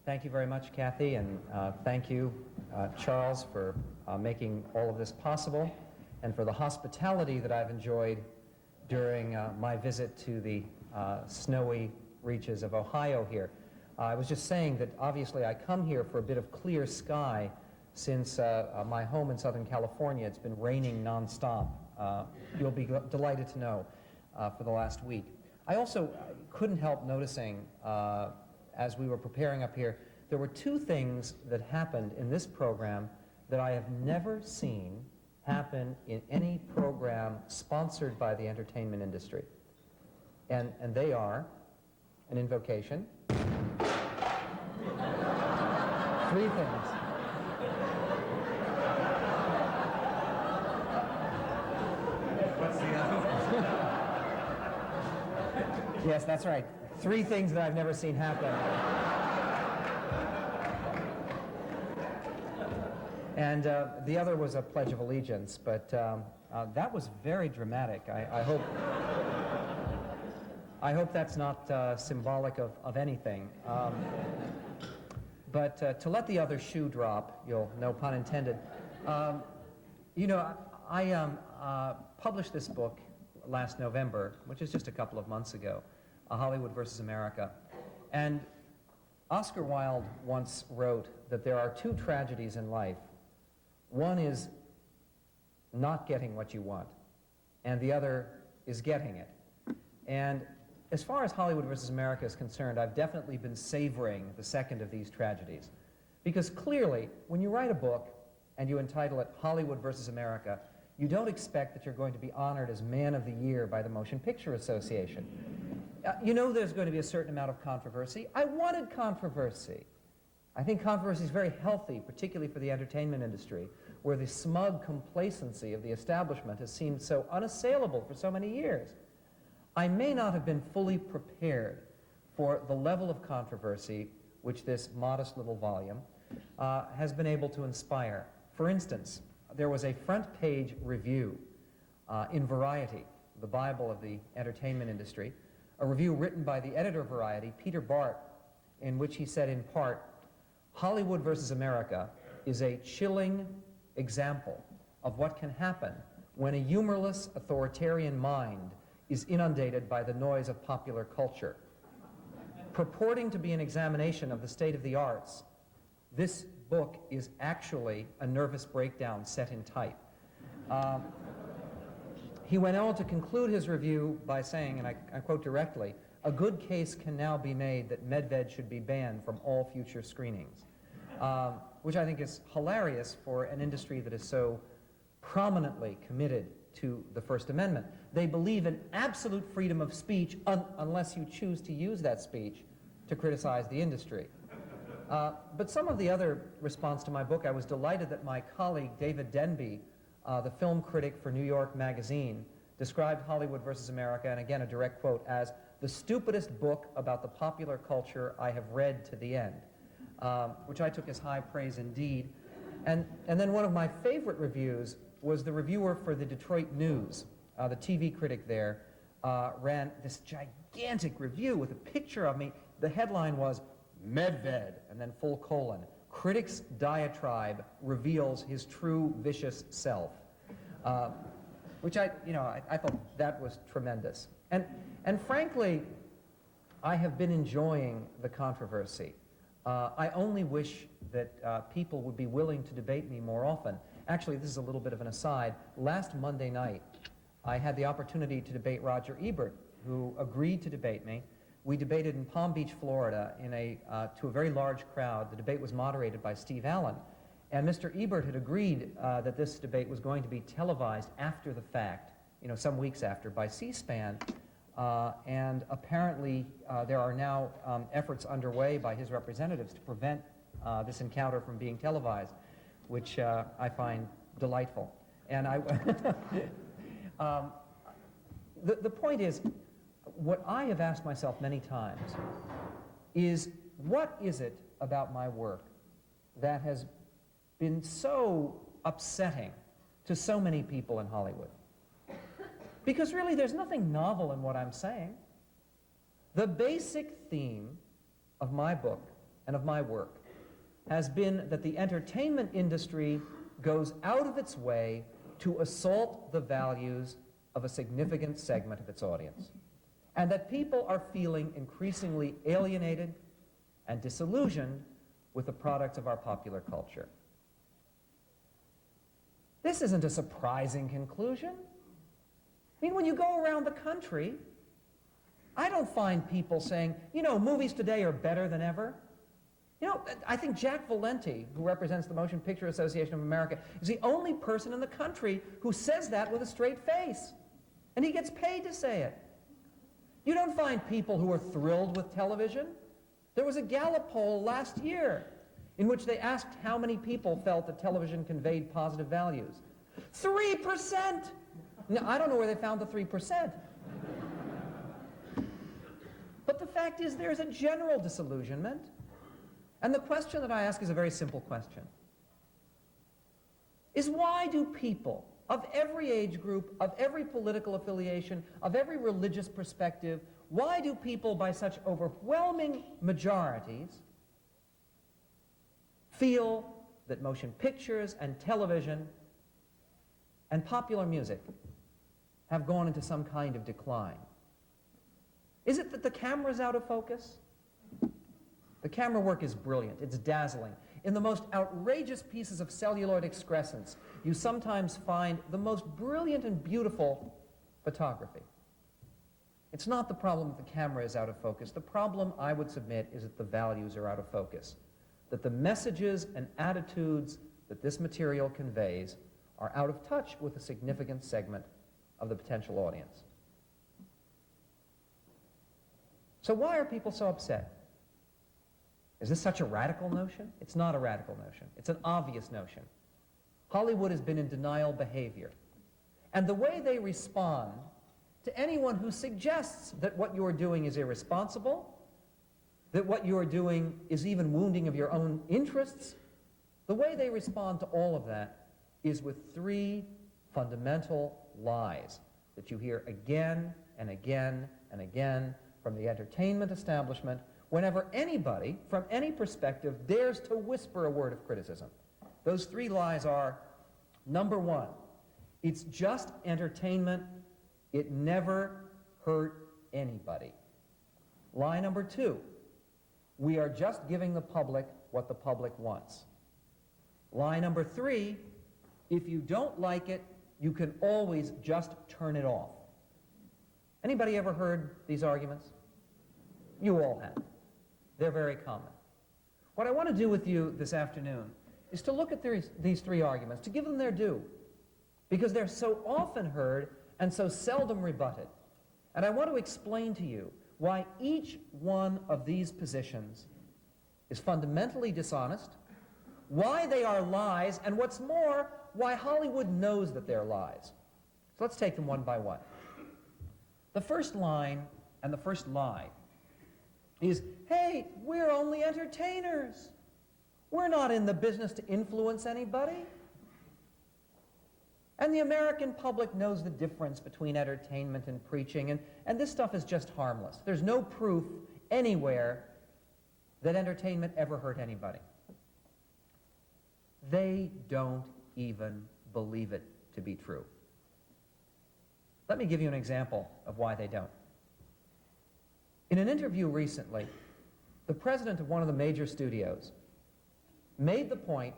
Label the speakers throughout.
Speaker 1: Thank you very much, Kathy, and thank you, Charles, for making all of this possible, and for the hospitality that I've enjoyed during my visit to the snowy reaches of Ohio here. I was just saying that obviously I come here for a bit of clear sky since my home in Southern California, it's been raining nonstop. You'll be delighted to know for the last week. I also couldn't help noticing as we were preparing up here, there were two things that happened in this program that I have never seen happen in any program sponsored by the entertainment industry. And they are an invocation, three things.
Speaker 2: What's the other?
Speaker 1: Yes, that's right. Three things that I've never seen happen. And the other was a Pledge of Allegiance, but that was very dramatic. I hope that's not symbolic of anything. But to let the other shoe drop, no pun intended, you know, I published this book last November, which is just a couple of months ago, Hollywood versus America. And Oscar Wilde once wrote that there are two tragedies in life. One is not getting what you want, and the other is getting it. And as far as Hollywood versus America is concerned, I've definitely been savoring the second of these tragedies. Because clearly, when you write a book and you entitle it Hollywood versus America, you don't expect that you're going to be honored as Man of the Year by the Motion Picture Association. You know there's going to be a certain amount of controversy. I wanted controversy. I think controversy is very healthy, particularly for the entertainment industry, where the smug complacency of the establishment has seemed so unassailable for so many years. I may not have been fully prepared for the level of controversy which this modest little volume has been able to inspire. For instance, there was a front-page review in Variety, the Bible of the entertainment industry, a review written by the editor of Variety, Peter Bart, in which he said in part, Hollywood versus America is a chilling example of what can happen when a humorless authoritarian mind is inundated by the noise of popular culture. Purporting to be an examination of the state of the arts, this book is actually a nervous breakdown set in type. He went on to conclude his review by saying, and I quote directly, a good case can now be made that Medved should be banned from all future screenings, which I think is hilarious for an industry that is so prominently committed to the First Amendment. They believe in absolute freedom of speech unless you choose to use that speech to criticize the industry. But some of the other response to my book, I was delighted that my colleague David Denby, the film critic for New York Magazine, described Hollywood versus America, and again a direct quote, as the stupidest book about the popular culture I have read to the end, which I took as high praise indeed. And then one of my favorite reviews was the reviewer for the Detroit News, the TV critic there, ran this gigantic review with a picture of me. The headline was, Medved, and then full colon, critic's diatribe reveals his true vicious self, which I thought that was tremendous. And frankly, I have been enjoying the controversy. I only wish that people would be willing to debate me more often. Actually, this is a little bit of an aside. Last Monday night, I had the opportunity to debate Roger Ebert, who agreed to debate me. We debated in Palm Beach, Florida, to a very large crowd. The debate was moderated by Steve Allen. And Mr. Ebert had agreed that this debate was going to be televised after the fact, some weeks after, by C-SPAN. And apparently, there are now efforts underway by his representatives to prevent this encounter from being televised, which I find delightful. And the point is, what I have asked myself many times is, what is it about my work that has been so upsetting to so many people in Hollywood? Because really, there's nothing novel in what I'm saying. The basic theme of my book and of my work has been that the entertainment industry goes out of its way to assault the values of a significant segment of its audience, and that people are feeling increasingly alienated and disillusioned with the products of our popular culture. This isn't a surprising conclusion. I mean, when you go around the country, I don't find people saying, you know, movies today are better than ever. You know, I think Jack Valenti, who represents the Motion Picture Association of America, is the only person in the country who says that with a straight face. And he gets paid to say it. You don't find people who are thrilled with television. There was a Gallup poll last year in which they asked how many people felt that television conveyed positive values. 3%! Now, I don't know where they found the 3%. But the fact is there's a general disillusionment. And the question that I ask is a very simple question. Is why do people of every age group, of every political affiliation, of every religious perspective, why do people by such overwhelming majorities feel that motion pictures and television and popular music have gone into some kind of decline? Is it that the camera's out of focus? The camera work is brilliant. It's dazzling. In the most outrageous pieces of celluloid excrescence, you sometimes find the most brilliant and beautiful photography. It's not the problem that the camera is out of focus. The problem, I would submit, is that the values are out of focus, that the messages and attitudes that this material conveys are out of touch with a significant segment of the potential audience. So why are people so upset? Is this such a radical notion? It's not a radical notion. It's an obvious notion. Hollywood has been in denial behavior. And the way they respond to anyone who suggests that what you're doing is irresponsible, that what you're doing is even wounding of your own interests, the way they respond to all of that is with three fundamental lies that you hear again and again and again from the entertainment establishment whenever anybody, from any perspective, dares to whisper a word of criticism. Those three lies are, number one, it's just entertainment. It never hurt anybody. Lie number two, we are just giving the public what the public wants. Lie number three, if you don't like it, you can always just turn it off. Anybody ever heard these arguments? You all have. They're very common. What I want to do with you this afternoon is to look at these three arguments, to give them their due, because they're so often heard and so seldom rebutted. And I want to explain to you why each one of these positions is fundamentally dishonest, why they are lies, and what's more, why Hollywood knows that they're lies. So let's take them one by one. The first line and the first lie is, hey, we're only entertainers. We're not in the business to influence anybody. And the American public knows the difference between entertainment and preaching, and this stuff is just harmless. There's no proof anywhere that entertainment ever hurt anybody. They don't even believe it to be true. Let me give you an example of why they don't. In an interview recently, the president of one of the major studios made the point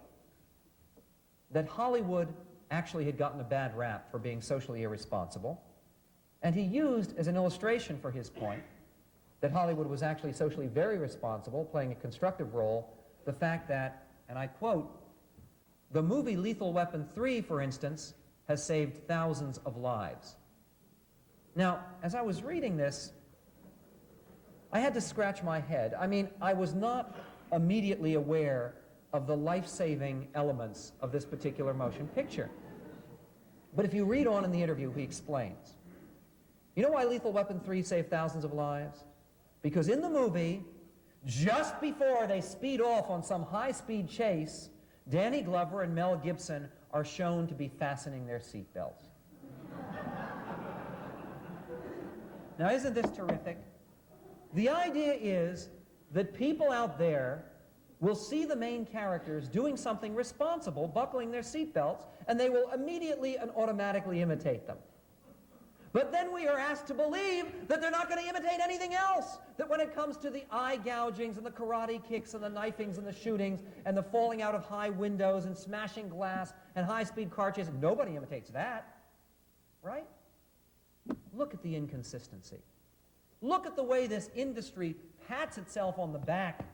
Speaker 1: that Hollywood actually had gotten a bad rap for being socially irresponsible, and he used as an illustration for his point that Hollywood was actually socially very responsible, playing a constructive role, the fact that, and I quote, the movie Lethal Weapon 3, for instance, has saved thousands of lives. Now, as I was reading this, I had to scratch my head. I mean, I was not immediately aware of the life-saving elements of this particular motion picture. But if you read on in the interview, he explains. You know why Lethal Weapon 3 saved thousands of lives? Because in the movie, just before they speed off on some high-speed chase, Danny Glover and Mel Gibson are shown to be fastening their seatbelts. Now, isn't this terrific? The idea is that people out there will see the main characters doing something responsible, buckling their seatbelts, and they will immediately and automatically imitate them. But then we are asked to believe that they're not going to imitate anything else. That when it comes to the eye gougings and the karate kicks and the knifings and the shootings and the falling out of high windows and smashing glass and high-speed car chases, nobody imitates that, right? Look at the inconsistency. Look at the way this industry pats itself on the back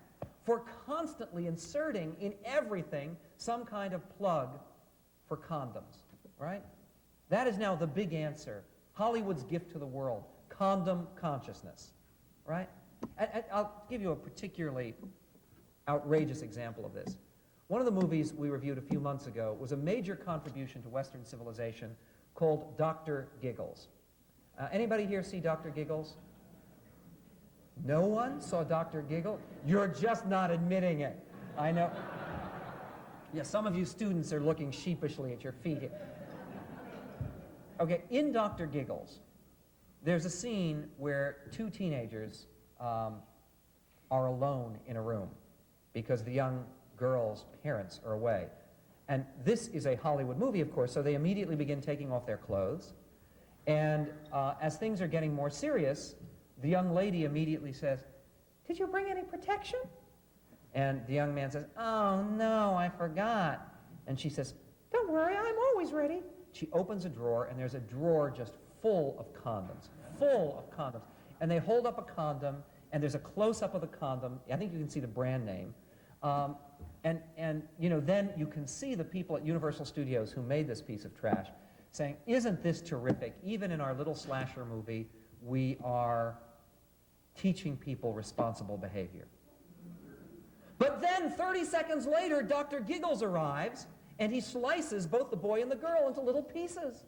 Speaker 1: for constantly inserting in everything some kind of plug for condoms, right? That is now the big answer. Hollywood's gift to the world, condom consciousness, right? And I'll give you a particularly outrageous example of this. One of the movies we reviewed a few months ago was a major contribution to Western civilization called Dr. Giggles. Anybody here see Dr. Giggles? No one saw Dr. Giggle? You're just not admitting it. I know. Yeah, some of you students are looking sheepishly at your feet. Okay, in Dr. Giggles, there's a scene where two teenagers are alone in a room because the young girl's parents are away. And this is a Hollywood movie, of course, so they immediately begin taking off their clothes. And as things are getting more serious, the young lady immediately says, "Did you bring any protection?" And the young man says, "Oh, no, I forgot." And she says, "Don't worry, I'm always ready." She opens a drawer, and there's a drawer just full of condoms, full of condoms. And they hold up a condom, and there's a close-up of the condom. I think you can see the brand name. And you know, then you can see the people at Universal Studios who made this piece of trash saying, "Isn't this terrific? Even in our little slasher movie, we are teaching people responsible behavior." But then 30 seconds later, Dr. Giggles arrives, and he slices both the boy and the girl into little pieces.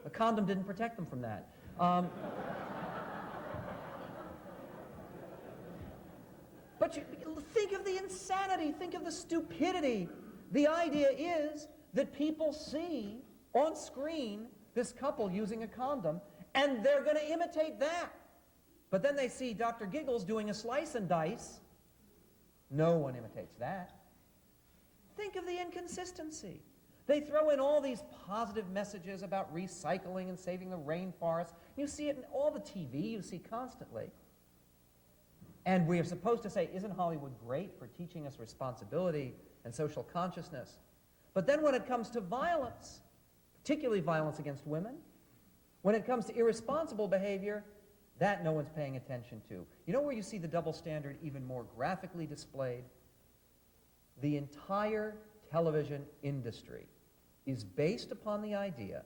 Speaker 1: The condom didn't protect them from that. But you think of the insanity, think of the stupidity. The idea is that people see on screen this couple using a condom, and they're going to imitate that. But then they see Dr. Giggles doing a slice and dice. No one imitates that. Think of the inconsistency. They throw in all these positive messages about recycling and saving the rainforest. You see it in all the TV you see constantly. And we are supposed to say, isn't Hollywood great for teaching us responsibility and social consciousness? But then when it comes to violence, particularly violence against women, when it comes to irresponsible behavior, that no one's paying attention to. You know where you see the double standard even more graphically displayed? The entire television industry is based upon the idea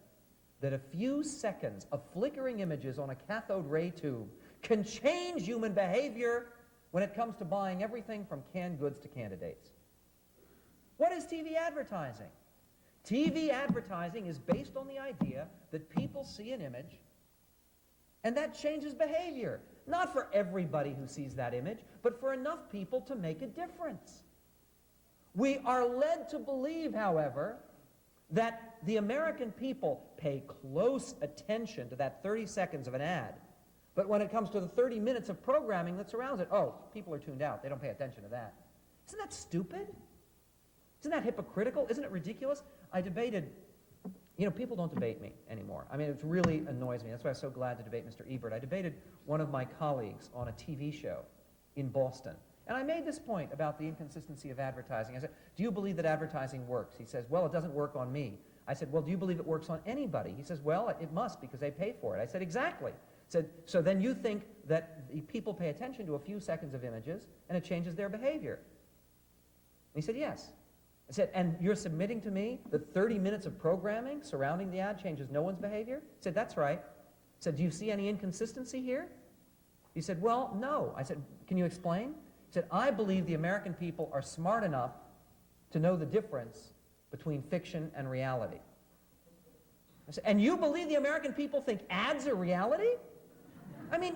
Speaker 1: that a few seconds of flickering images on a cathode ray tube can change human behavior when it comes to buying everything from canned goods to candidates. What is TV advertising? TV advertising is based on the idea that people see an image and that changes behavior. Not for everybody who sees that image, but for enough people to make a difference. We are led to believe, however, that the American people pay close attention to that 30 seconds of an ad. But when it comes to the 30 minutes of programming that surrounds it, oh, people are tuned out. They don't pay attention to that. Isn't that stupid? Isn't that hypocritical? Isn't it ridiculous? I debated, you know, people don't debate me anymore. I mean, it really annoys me. That's why I'm so glad to debate Mr. Ebert. I debated one of my colleagues on a TV show in Boston. And I made this point about the inconsistency of advertising. I said, "Do you believe that advertising works?" He says, "Well, it doesn't work on me." I said, "Well, do you believe it works on anybody?" He says, "Well, it must because they pay for it." I said, "Exactly." I said, "So then you think that the people pay attention to a few seconds of images and it changes their behavior?" And he said, "Yes." I said, "And you're submitting to me that 30 minutes of programming surrounding the ad changes no one's behavior?" He said, "That's right." I said, "Do you see any inconsistency here?" He said, "Well, no." I said, "Can you explain?" He said, "I believe the American people are smart enough to know the difference between fiction and reality." I said, "And you believe the American people think ads are reality?" I mean,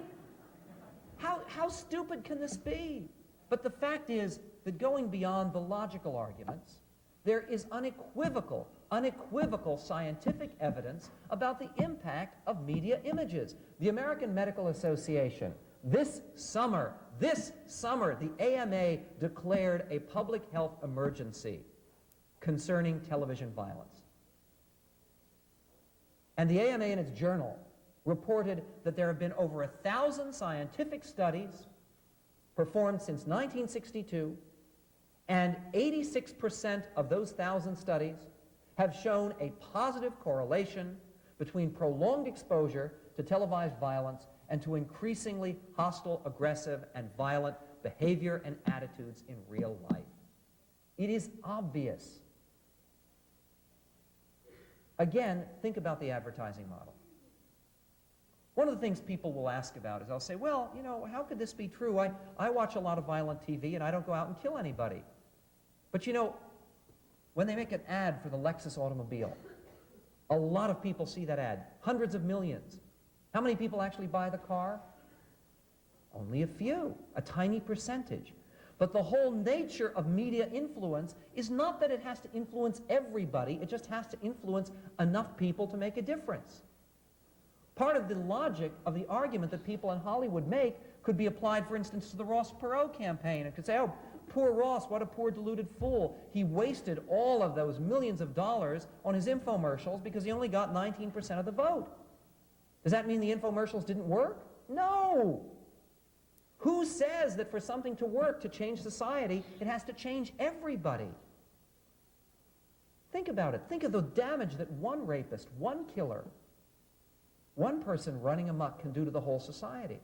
Speaker 1: how stupid can this be? But the fact is that going beyond the logical arguments, there is unequivocal scientific evidence about the impact of media images. The American Medical Association, This summer, the AMA declared a public health emergency concerning television violence. And the AMA in its journal reported that there have been over 1,000 scientific studies performed since 1962, and 86% of those 1,000 studies have shown a positive correlation between prolonged exposure to televised violence and to increasingly hostile, aggressive, and violent behavior and attitudes in real life. It is obvious. Again, think about the advertising model. One of the things people will ask about is, I'll say, well, you know, how could this be true? I watch a lot of violent TV and I don't go out and kill anybody. But you know, when they make an ad for the Lexus automobile, a lot of people see that ad, hundreds of millions. How many people actually buy the car? Only a few, a tiny percentage. But the whole nature of media influence is not that it has to influence everybody, it just has to influence enough people to make a difference. Part of the logic of the argument that people in Hollywood make could be applied, for instance, to the Ross Perot campaign. It could say, oh, poor Ross, what a poor deluded fool. He wasted all of those millions of dollars on his infomercials because he only got 19% of the vote. Does that mean the infomercials didn't work? No! Who says that for something to work, to change society, it has to change everybody? Think about it. Think of the damage that one rapist, one killer, one person running amok can do to the whole society.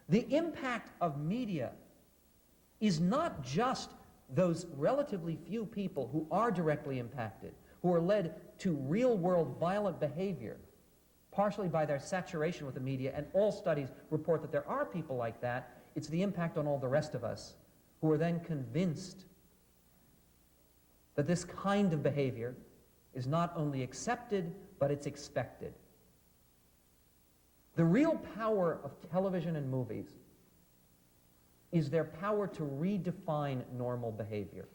Speaker 1: The impact of media is not just those relatively few people who are directly impacted, who are led to real-world violent behavior, partially by their saturation with the media, and all studies report that there are people like that. It's the impact on all the rest of us who are then convinced that this kind of behavior is not only accepted, but it's expected. The real power of television and movies is their power to redefine normal behavior.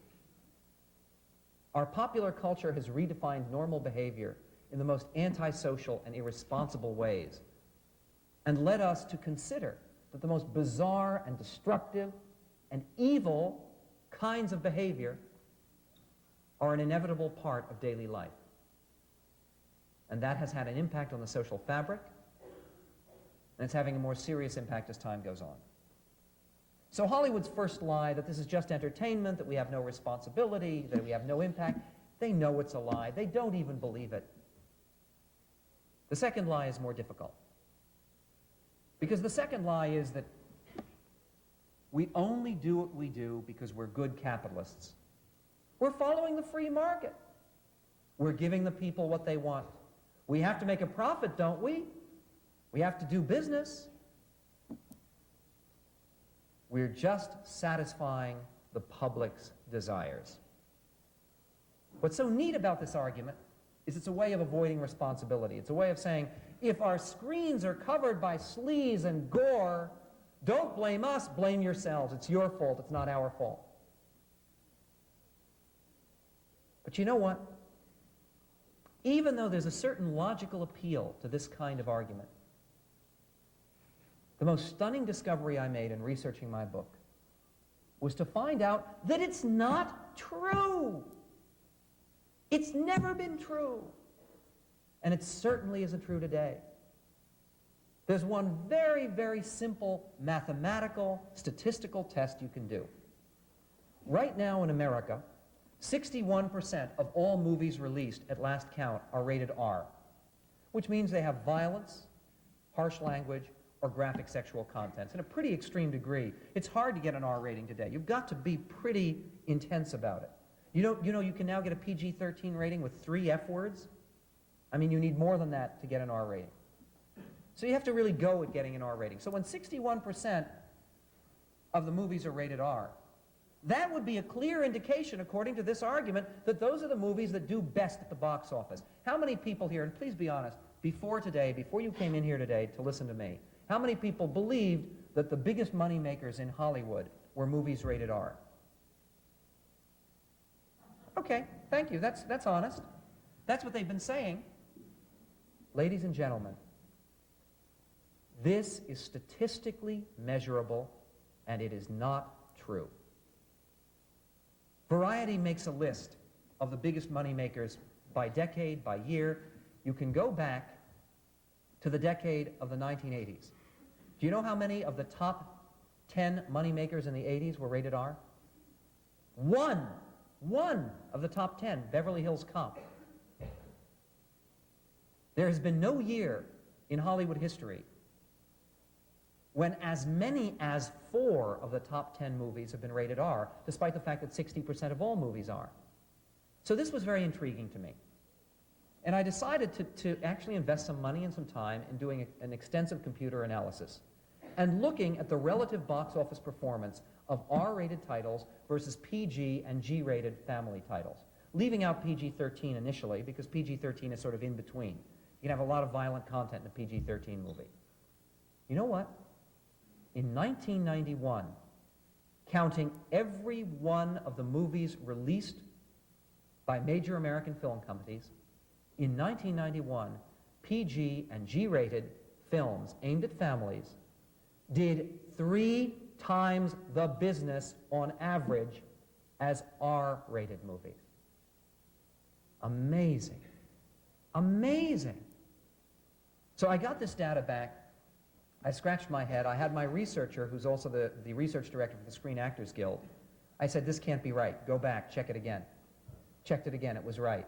Speaker 1: Our popular culture has redefined normal behavior in the most antisocial and irresponsible ways, and led us to consider that the most bizarre and destructive and evil kinds of behavior are an inevitable part of daily life. And that has had an impact on the social fabric, and it's having a more serious impact as time goes on. So Hollywood's first lie, that this is just entertainment, that we have no responsibility, that we have no impact, they know it's a lie. They don't even believe it. The second lie is more difficult. Because the second lie is that we only do what we do because we're good capitalists. We're following the free market. We're giving the people what they want. We have to make a profit, don't we? We have to do business. We're just satisfying the public's desires. What's so neat about this argument is it's a way of avoiding responsibility. It's a way of saying, if our screens are covered by sleaze and gore, don't blame us, blame yourselves. It's your fault, it's not our fault. But you know what? Even though there's a certain logical appeal to this kind of argument, the most stunning discovery I made in researching my book was to find out that it's not true. It's never been true. And it certainly isn't true today. There's one very, very simple mathematical, statistical test you can do. Right now in America, 61% of all movies released at last count are rated R, which means they have violence, harsh language, or graphic sexual contents in a pretty extreme degree. It's hard to get an R rating today. You've got to be pretty intense about it. You know you can now get a PG-13 rating with 3 F words? I mean, you need more than that to get an R rating. So you have to really go at getting an R rating. So when 61% of the movies are rated R, that would be a clear indication, according to this argument, that those are the movies that do best at the box office. How many people here, and please be honest, before you came in here today to listen to me, how many people believed that the biggest money makers in Hollywood were movies rated R? Okay, thank you. That's honest. That's what they've been saying. Ladies and gentlemen, This is statistically measurable, and it is not true. Variety makes a list of the biggest money makers by decade, by year. You can go back to the decade of the 1980s. Do you know how many of the top 10 money makers in the 80s were rated R? One of the top 10, Beverly Hills Cop. There has been no year in Hollywood history when as many as 4 of the top 10 movies have been rated R, despite the fact that 60% of all movies are. So this was very intriguing to me. And I decided to actually invest some money and some time in doing an extensive computer analysis and looking at the relative box office performance of R-rated titles versus PG and G-rated family titles, leaving out PG-13 initially because PG-13 is sort of in between. You can have a lot of violent content in a PG-13 movie. You know what? In 1991, counting every one of the movies released by major American film companies, in 1991, PG and G-rated films aimed at families did 3 times the business on average as R-rated movies. Amazing. Amazing. So I got this data back. I scratched my head. I had my researcher, who's also the research director for the Screen Actors Guild. I said, this can't be right. Go back, check it again. Checked it again, it was right.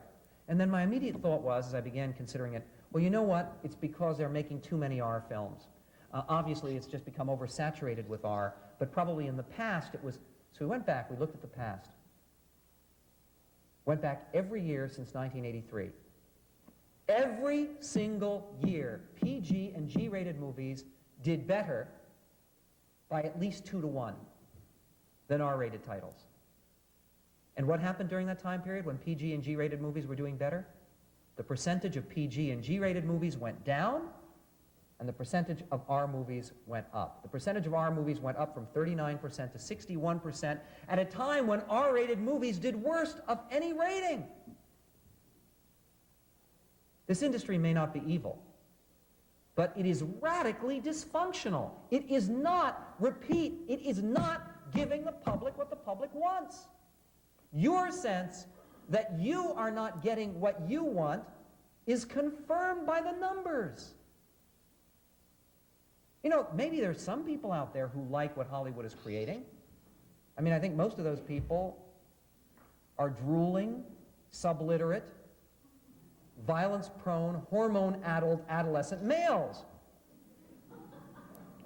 Speaker 1: And then my immediate thought was, as I began considering it, well, you know what? It's because they're making too many R films. Obviously, it's just become oversaturated with R, but probably in the past it was... So we went back, we looked at the past. Went back every year since 1983. Every single year, PG and G-rated movies did better by at least 2 to 1 than R-rated titles. And what happened during that time period when PG and G-rated movies were doing better? The percentage of PG and G-rated movies went down, and the percentage of R movies went up. The percentage of R movies went up from 39% to 61% at a time when R-rated movies did worst of any rating. This industry may not be evil, but it is radically dysfunctional. It is not, repeat, it is not giving the public what the public wants. Your sense that you are not getting what you want is confirmed by the numbers. You know, maybe there's some people out there who like what Hollywood is creating. I mean, I think most of those people are drooling, subliterate, violence-prone, hormone-addled adolescent males.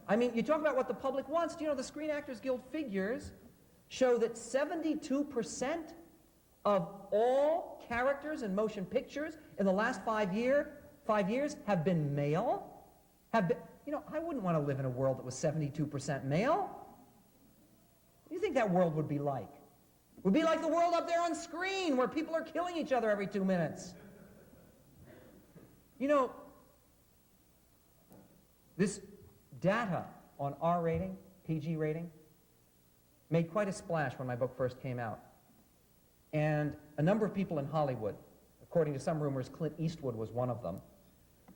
Speaker 1: I mean, you talk about what the public wants. Do you know the Screen Actors Guild figures show that 72% of all characters in motion pictures in the last 5 years have been male? You know, I wouldn't want to live in a world that was 72% male. What do you think that world would be like? It would be like the world up there on screen where people are killing each other every 2 minutes. You know, this data on R rating, PG rating, made quite a splash when my book first came out. And a number of people in Hollywood, according to some rumors, Clint Eastwood was one of them,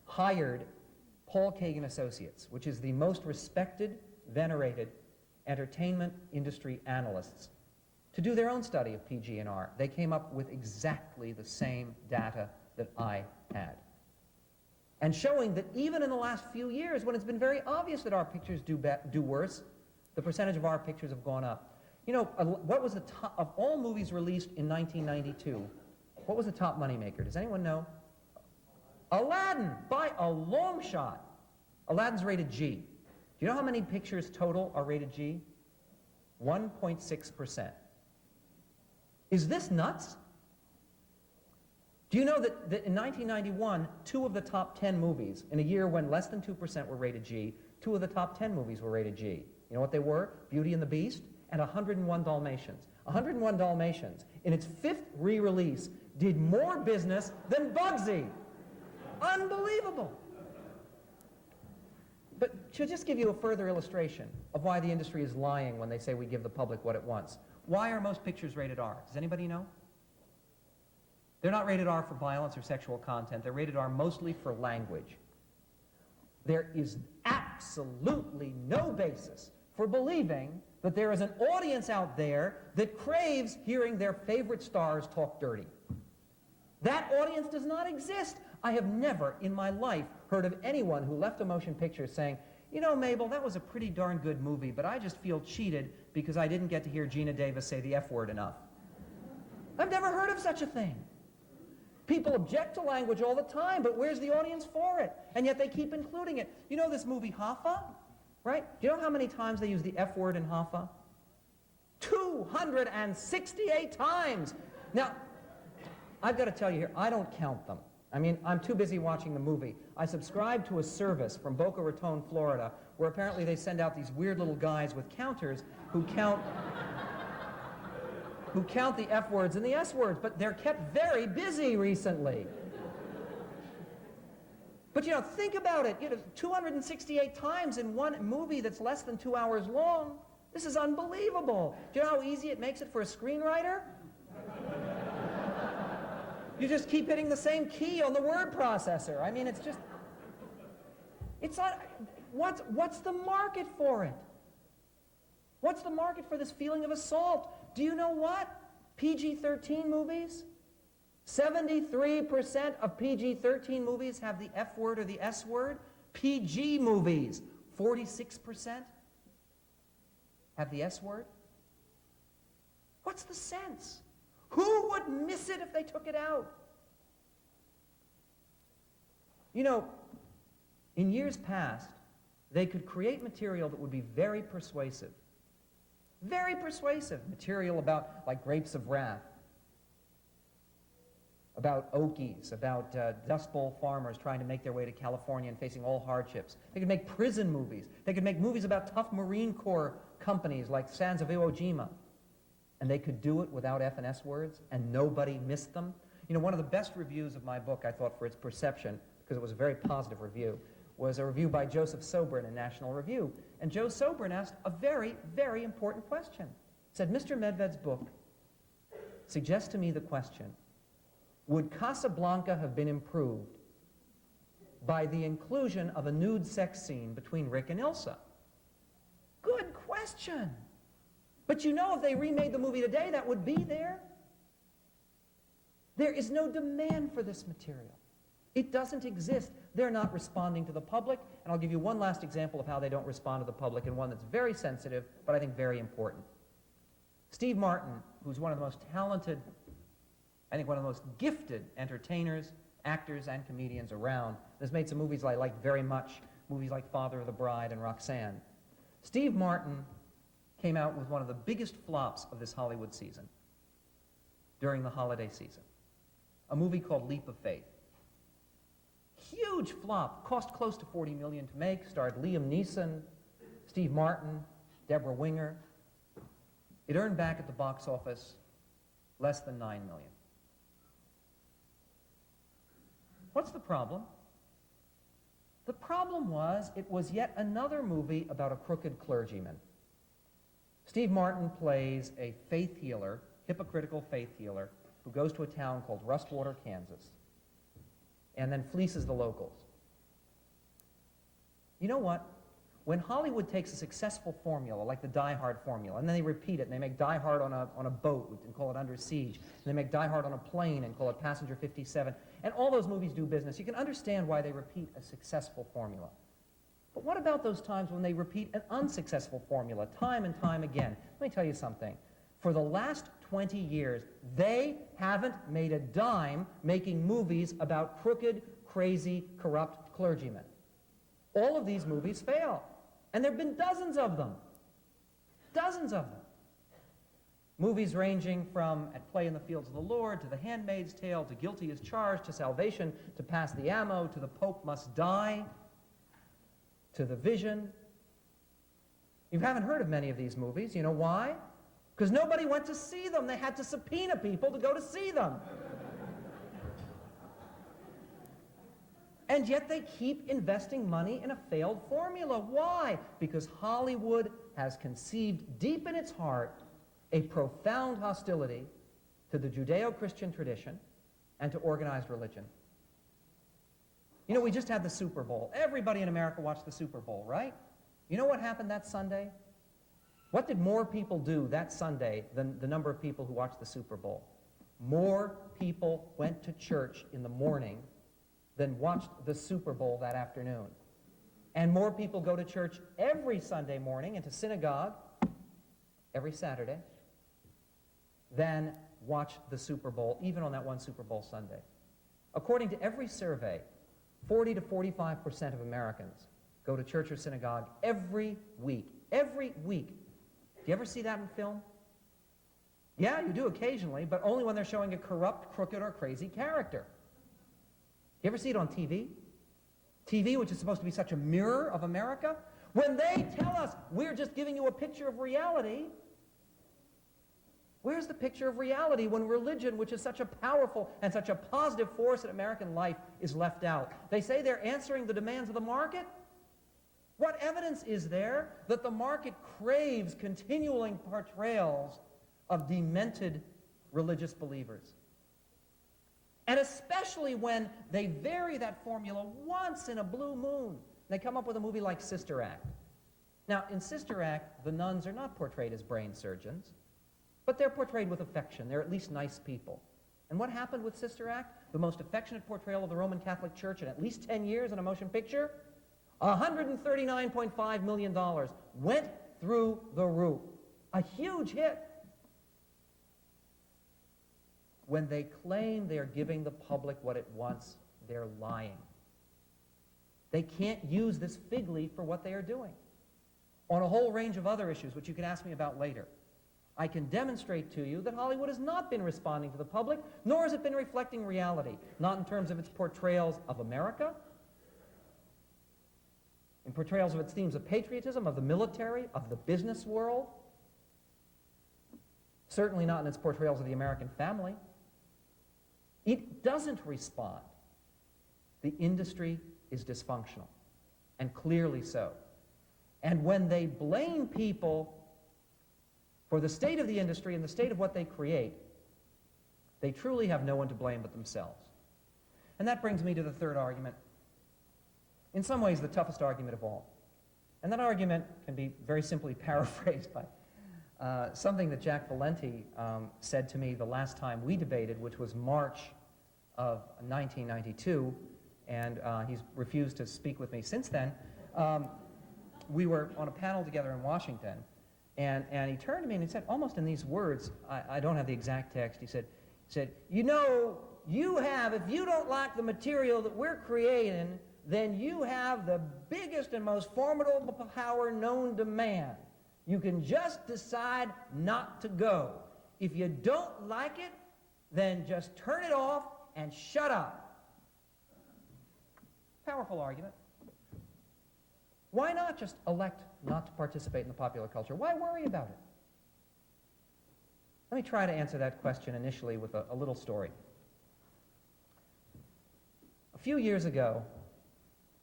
Speaker 1: hired Paul Kagan Associates, which is the most respected, venerated entertainment industry analysts, to do their own study of PG and R. They came up with exactly the same data that I had. And showing that even in the last few years, when it's been very obvious that our pictures do worse, the percentage of our pictures have gone up. You know, what was the top, of all movies released in 1992, what was the top moneymaker? Does anyone know? Aladdin, by a long shot. Aladdin's rated G. Do you know how many pictures total are rated G? 1.6%. Is this nuts? Do you know that in 1991, 2 of the top 10 movies, in a year when less than 2% were rated G, 2 of the top 10 movies were rated G. You know what they were? Beauty and the Beast and 101 Dalmatians. 101 Dalmatians, in its 5th re-release, did more business than Bugsy. Unbelievable. But to just give you a further illustration of why the industry is lying when they say we give the public what it wants, why are most pictures rated R? Does anybody know? They're not rated R for violence or sexual content. They're rated R mostly for language. There is absolutely no basis for believing that there is an audience out there that craves hearing their favorite stars talk dirty. That audience does not exist. I have never in my life heard of anyone who left a motion picture saying, you know, Mabel, that was a pretty darn good movie, but I just feel cheated because I didn't get to hear Gina Davis say the F word enough. I've never heard of such a thing. People object to language all the time, but where's the audience for it? And yet they keep including it. You know this movie Hoffa, right? Do you know how many times they use the F word in Hoffa? 268 times. Now, I've got to tell you here, I don't count them. I mean, I'm too busy watching the movie. I subscribe to a service from Boca Raton, Florida, where apparently they send out these weird little guys with counters who count the F words and the S words, but they're kept very busy recently. But, you know, think about it. You know, 268 times in one movie that's less than 2 hours long. This is unbelievable. Do you know how easy it makes it for a screenwriter? You just keep hitting the same key on the word processor. I mean, it's just... It's not... What's the market for it? What's the market for this feeling of assault? Do you know what? PG-13 movies? 73% of PG-13 movies have the F word or the S word. PG movies, 46% have the S word. What's the sense? Who would miss it if they took it out? You know, in years past, they could create material that would be very persuasive. Very persuasive material about, like, Grapes of Wrath, about Okies, about Dust Bowl farmers trying to make their way to California and facing all hardships. They could make prison movies. They could make movies about tough Marine Corps companies like Sands of Iwo Jima. And they could do it without F and S words, and nobody missed them. You know, one of the best reviews of my book, I thought, for its perception, because it was a very positive review, was a review by Joseph Sobran in National Review. And Joe Sobran asked a very, very important question. He said, Mr. Medved's book suggests to me the question, would Casablanca have been improved by the inclusion of a nude sex scene between Rick and Ilsa? Good question. But you know, if they remade the movie today, that would be there. There is no demand for this material. It doesn't exist. They're not responding to the public. And I'll give you one last example of how they don't respond to the public, and one that's very sensitive, but I think very important. Steve Martin, who's one of the most talented, I think one of the most gifted entertainers, actors, and comedians around, has made some movies I like very much, movies like Father of the Bride and Roxanne. Steve Martin came out with one of the biggest flops of this Hollywood season during the holiday season, a movie called Leap of Faith. Huge flop, cost close to $40 million to make, starred Liam Neeson, Steve Martin, Deborah Winger. It earned back at the box office less than $9 million. What's the problem? The problem was it was yet another movie about a crooked clergyman. Steve Martin plays a faith healer, hypocritical faith healer, who goes to a town called Rustwater, Kansas, and then fleeces the locals. You know what? When Hollywood takes a successful formula, like the Die Hard formula, and then they repeat it, and they make Die Hard on a boat and call it Under Siege, and they make Die Hard on a plane and call it Passenger 57, and all those movies do business, you can understand why they repeat a successful formula. But what about those times when they repeat an unsuccessful formula time and time again? Let me tell you something. For the last 20 years, they haven't made a dime making movies about crooked, crazy, corrupt clergymen. All of these movies fail. And there have been dozens of them. Dozens of them. Movies ranging from At Play in the Fields of the Lord, to The Handmaid's Tale, to Guilty as Charged, to Salvation, to Pass the Ammo, to The Pope Must Die, to The Vision. You haven't heard of many of these movies. You know why? Because nobody went to see them. They had to subpoena people to go to see them. And yet they keep investing money in a failed formula. Why? Because Hollywood has conceived deep in its heart a profound hostility to the Judeo-Christian tradition and to organized religion. You know, we just had the Super Bowl. Everybody in America watched the Super Bowl, right? You know what happened that Sunday? What did more people do that Sunday than the number of people who watched the Super Bowl? More people went to church in the morning than watched the Super Bowl that afternoon. And more people go to church every Sunday morning and to synagogue every Saturday than watch the Super Bowl, even on that one Super Bowl Sunday. According to every survey, 40 to 45% of Americans go to church or synagogue every week. Every week. Do you ever see that in film? Yeah, you do occasionally, but only when they're showing a corrupt, crooked, or crazy character. You ever see it on TV? TV, which is supposed to be such a mirror of America? When they tell us we're just giving you a picture of reality, where's the picture of reality when religion, which is such a powerful and such a positive force in American life, is left out? They say they're answering the demands of the market. What evidence is there that the market craves continuing portrayals of demented religious believers? And especially when they vary that formula once in a blue moon. They come up with a movie like Sister Act. Now, in Sister Act, the nuns are not portrayed as brain surgeons, but they're portrayed with affection. They're at least nice people. And what happened with Sister Act? The most affectionate portrayal of the Roman Catholic Church in at least 10 years in a motion picture? $139.5 million went through the roof. A huge hit. When they claim they are giving the public what it wants, they're lying. They can't use this fig leaf for what they are doing. On a whole range of other issues, which you can ask me about later, I can demonstrate to you that Hollywood has not been responding to the public, nor has it been reflecting reality, not in terms of its portrayals of America, in portrayals of its themes of patriotism, of the military, of the business world, certainly not in its portrayals of the American family. It doesn't respond. The industry is dysfunctional, and clearly so. And when they blame people for the state of the industry and the state of what they create, they truly have no one to blame but themselves. And that brings me to the third argument, in some ways the toughest argument of all. And that argument can be very simply paraphrased by something that Jack Valenti said to me the last time we debated, which was March of 1992, and he's refused to speak with me since then. We were on a panel together in Washington, and he turned to me and he said, almost in these words, I don't have the exact text, he said, you know, if you don't like the material that we're creating, then you have the biggest and most formidable power known to man. You can just decide not to go. If you don't like it, then just turn it off and shut up. Powerful argument. Why not just elect not to participate in the popular culture? Why worry about it? Let me try to answer that question initially with a little story. A few years ago,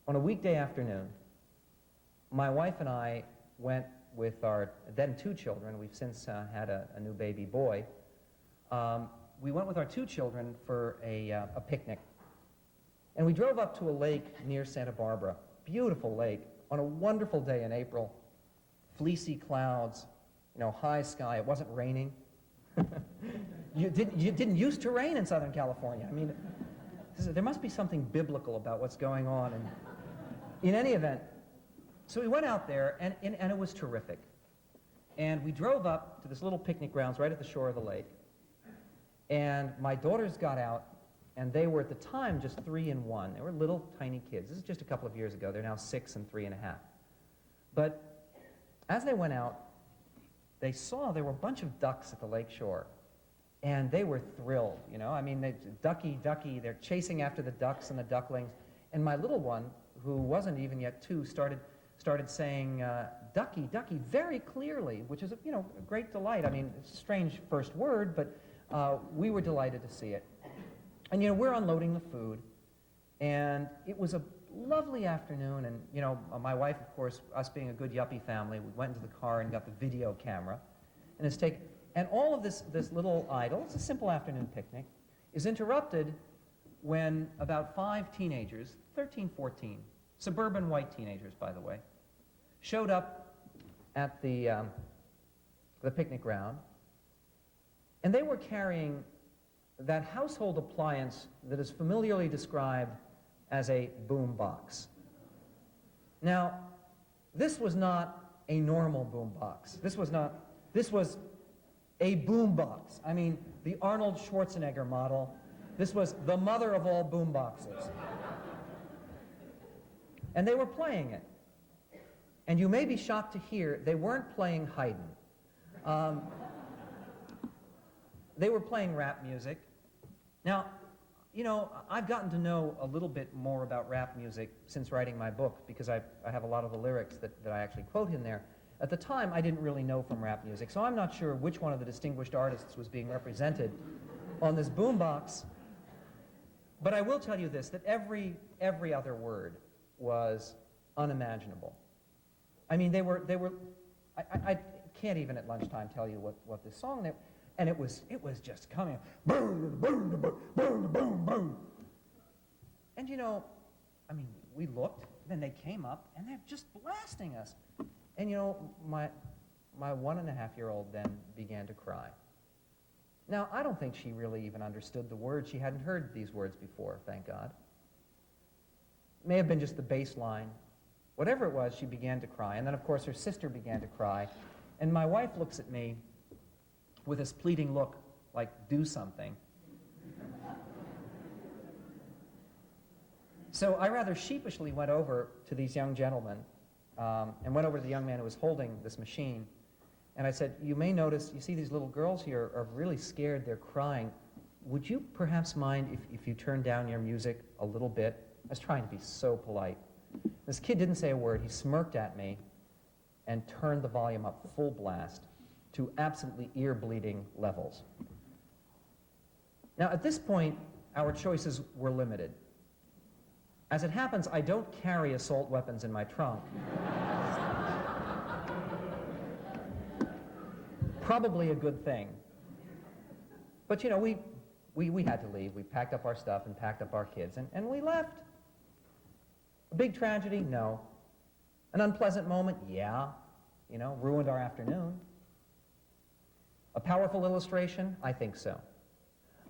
Speaker 1: on a weekday afternoon, my wife and I went with our then 2 children. We've since had a new baby boy. We went with our 2 children for a picnic. And we drove up to a lake near Santa Barbara. Beautiful lake, on a wonderful day in April. Fleecy clouds, high sky. It wasn't raining. You didn't used to rain in Southern California. I mean, there must be something biblical about what's going on. And in any event, so we went out there, and it was terrific. And we drove up to this little picnic grounds right at the shore of the lake. And my daughters got out, and they were at the time just 3 and 1. They were little tiny kids. This is just a couple of years ago. They're now 6 and 3.5. But as they went out, they saw there were a bunch of ducks at the lake shore. And they were thrilled, I mean, ducky, they're chasing after the ducks and the ducklings. And my little one, who wasn't even yet 2, started saying, ducky, very clearly, which is, a great delight. I mean, it's a strange first word, but we were delighted to see it. And, we're unloading the food. And it was a lovely afternoon. And, my wife, of course, us being a good yuppie family, we went into the car and got the video camera. And all of this little idyll, it's a simple afternoon picnic, is interrupted when about 5 teenagers, 13, 14, suburban white teenagers, by the way, showed up at the picnic ground, and they were carrying that household appliance that is familiarly described as a boom box. Now, this was not a normal boom box. This was a boom box. I mean, the Arnold Schwarzenegger model. This was the mother of all boom boxes. And they were playing it. And you may be shocked to hear they weren't playing Haydn. They were playing rap music. Now, you know, I've gotten to know a little bit more about rap music since writing my book, because I have a lot of the lyrics that I actually quote in there. At the time, I didn't really know from rap music, so I'm not sure which one of the distinguished artists was being represented on this boombox. But I will tell you this, that every other word was unimaginable. I mean, I can't even at lunchtime tell you what this song, and it was just coming, boom, boom, boom, boom, boom, boom. And you know, I mean, we looked, then they came up, and they're just blasting us. And you know, my 1.5-year-old then began to cry. Now, I don't think she really even understood the words. She hadn't heard these words before, thank God. It may have been just the bass line. Whatever it was, she began to cry. And then, of course, her sister began to cry. And my wife looks at me with this pleading look, like, do something. So I rather sheepishly went over to these young gentlemen and went over to the young man who was holding this machine. And I said, you may notice, you see these little girls here are really scared, they're crying. Would you perhaps mind if you turn down your music a little bit? I was trying to be so polite. This kid didn't say a word. He smirked at me and turned the volume up full blast to absolutely ear-bleeding levels. Now, at this point, our choices were limited. As it happens, I don't carry assault weapons in my trunk. Probably a good thing. But, you know, we had to leave. We packed up our stuff and packed up our kids, and we left. A big tragedy? No. An unpleasant moment? Yeah. You know, ruined our afternoon. A powerful illustration? I think so.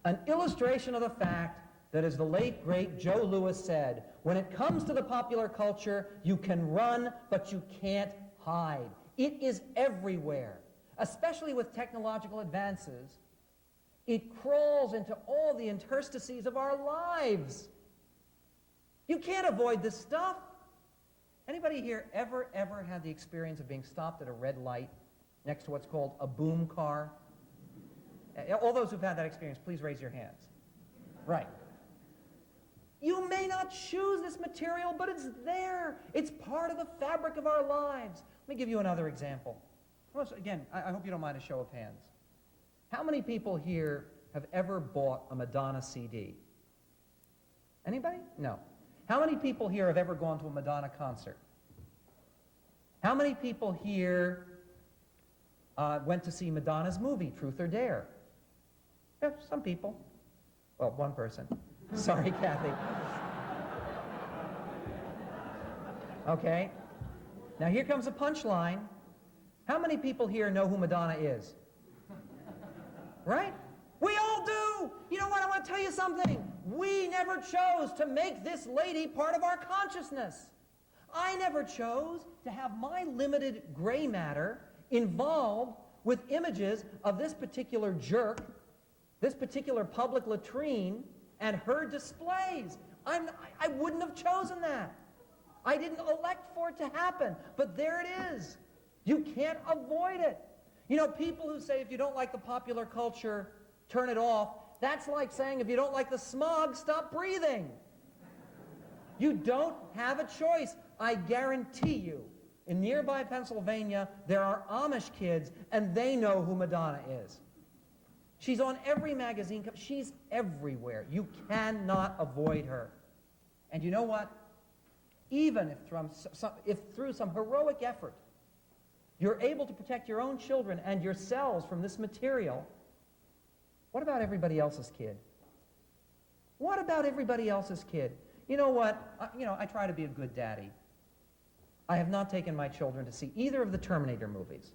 Speaker 1: An illustration of the fact that, as the late, great Joe Louis said, when it comes to the popular culture, you can run, but you can't hide. It is everywhere, especially with technological advances. It crawls into all the interstices of our lives. You can't avoid this stuff. Anybody here ever had the experience of being stopped at a red light next to what's called a boom car? All those who've had that experience, please raise your hands. Right. You may not choose this material, but it's there. It's part of the fabric of our lives. Let me give you another example. Again, I hope you don't mind a show of hands. How many people here have ever bought a Madonna CD? Anybody? No. How many people here have ever gone to a Madonna concert? How many people here went to see Madonna's movie, Truth or Dare? Yeah, some people. Well, one person. Sorry, Kathy. Okay. Now here comes a punchline. How many people here know who Madonna is? Right? We all do! You know what? I want to tell you something. We never chose to make this lady part of our consciousness. I never chose to have my limited gray matter involved with images of this particular jerk, this particular public latrine, and her displays. I wouldn't have chosen that. I didn't elect for it to happen, but there it is. You can't avoid it. You know, people who say if you don't like the popular culture, turn it off, that's like saying if you don't like the smog, stop breathing. You don't have a choice. I guarantee you, in nearby Pennsylvania, there are Amish kids, and they know who Madonna is. She's on every magazine. She's everywhere. You cannot avoid her. And you know what? Even if through some heroic effort, you're able to protect your own children and yourselves from this material, what about everybody else's kid? What about everybody else's kid? You know what? I try to be a good daddy. I have not taken my children to see either of the Terminator movies,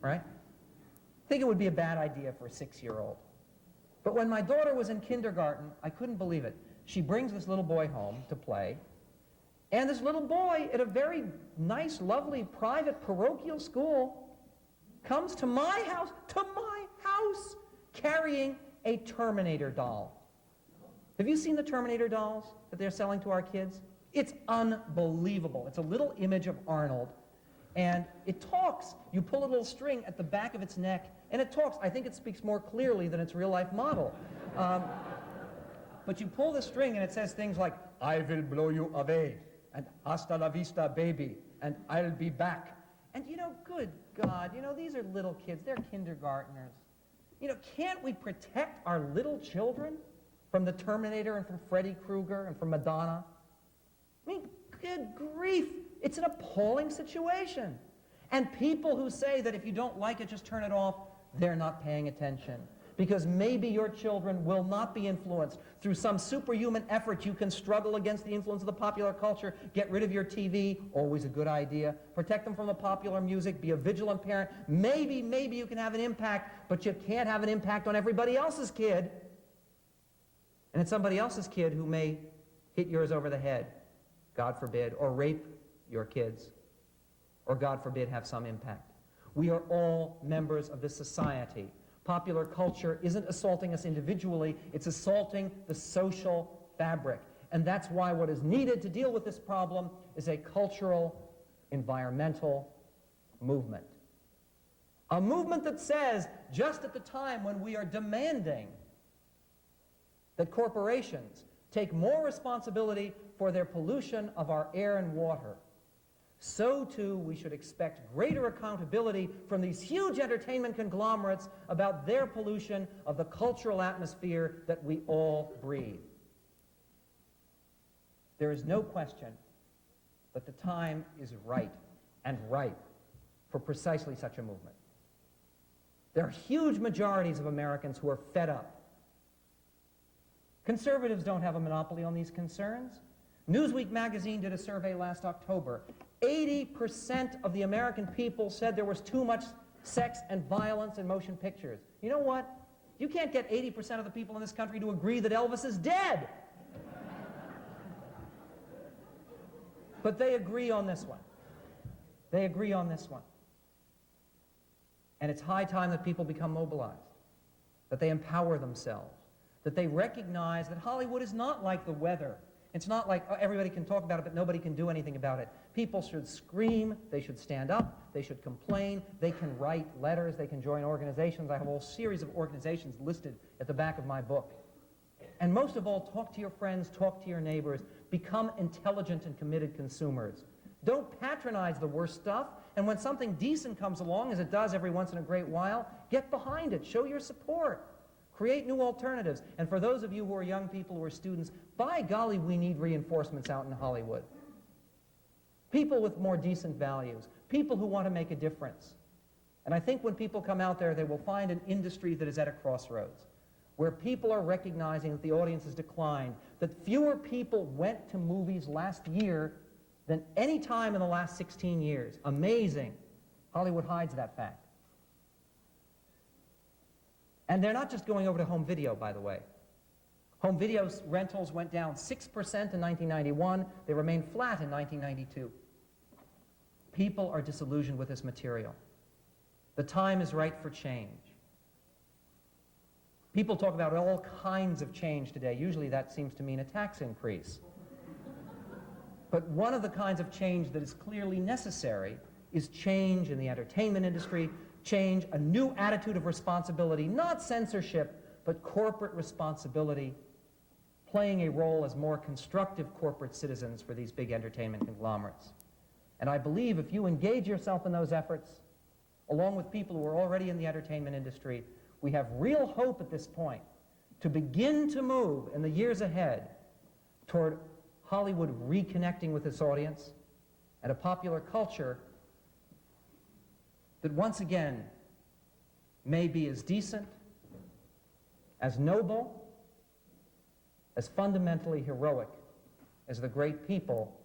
Speaker 1: right? I think it would be a bad idea for a 6-year-old. But when my daughter was in kindergarten, I couldn't believe it. She brings this little boy home to play, and this little boy at a very nice, lovely, private, parochial school comes to my house, carrying a Terminator doll. Have you seen the Terminator dolls that they're selling to our kids? It's unbelievable. It's a little image of Arnold, and it talks. You pull a little string at the back of its neck, and it talks. I think it speaks more clearly than its real-life model. But you pull the string, and it says things like, "I will blow you away," and "Hasta la vista, baby," and "I'll be back." And, good God, these are little kids. They're kindergartners. Can't we protect our little children from the Terminator and from Freddy Krueger and from Madonna? I mean, good grief. It's an appalling situation. And people who say that if you don't like it, just turn it off, they're not paying attention. Because maybe your children will not be influenced. Through some superhuman effort, you can struggle against the influence of the popular culture, get rid of your TV, always a good idea, protect them from the popular music, be a vigilant parent. Maybe you can have an impact, but you can't have an impact on everybody else's kid. And it's somebody else's kid who may hit yours over the head, God forbid, or rape your kids, or God forbid, have some impact. We are all members of this society. Popular culture isn't assaulting us individually, it's assaulting the social fabric. And that's why what is needed to deal with this problem is a cultural, environmental movement. A movement that says, just at the time when we are demanding that corporations take more responsibility for their pollution of our air and water, so too we should expect greater accountability from these huge entertainment conglomerates about their pollution of the cultural atmosphere that we all breathe. There is no question that the time is right and ripe for precisely such a movement. There are huge majorities of Americans who are fed up. Conservatives don't have a monopoly on these concerns. Newsweek magazine did a survey last October. 80% of the American people said there was too much sex and violence in motion pictures. You know what? You can't get 80% of the people in this country to agree that Elvis is dead. But they agree on this one. They agree on this one. And it's high time that people become mobilized, that they empower themselves, that they recognize that Hollywood is not like the weather. It's not like everybody can talk about it, but nobody can do anything about it. People should scream, they should stand up, they should complain, they can write letters, they can join organizations. I have a whole series of organizations listed at the back of my book. And most of all, talk to your friends, talk to your neighbors, become intelligent and committed consumers. Don't patronize the worst stuff, and when something decent comes along, as it does every once in a great while, get behind it, show your support. Create new alternatives. And for those of you who are young people who are students, by golly, we need reinforcements out in Hollywood. People with more decent values. People who want to make a difference. And I think when people come out there, they will find an industry that is at a crossroads, where people are recognizing that the audience has declined, that fewer people went to movies last year than any time in the last 16 years. Amazing. Hollywood hides that fact. And they're not just going over to home video, by the way. Home video rentals went down 6% in 1991. They remained flat in 1992. People are disillusioned with this material. The time is right for change. People talk about all kinds of change today. Usually that seems to mean a tax increase. But one of the kinds of change that is clearly necessary is change in the entertainment industry, change, a new attitude of responsibility, not censorship, but corporate responsibility, playing a role as more constructive corporate citizens for these big entertainment conglomerates. And I believe if you engage yourself in those efforts, along with people who are already in the entertainment industry, we have real hope at this point to begin to move in the years ahead toward Hollywood reconnecting with its audience and a popular culture that once again may be as decent, as noble, as fundamentally heroic as the great people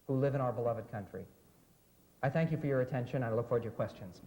Speaker 1: who live in our beloved country. I thank you for your attention, and I look forward to your questions.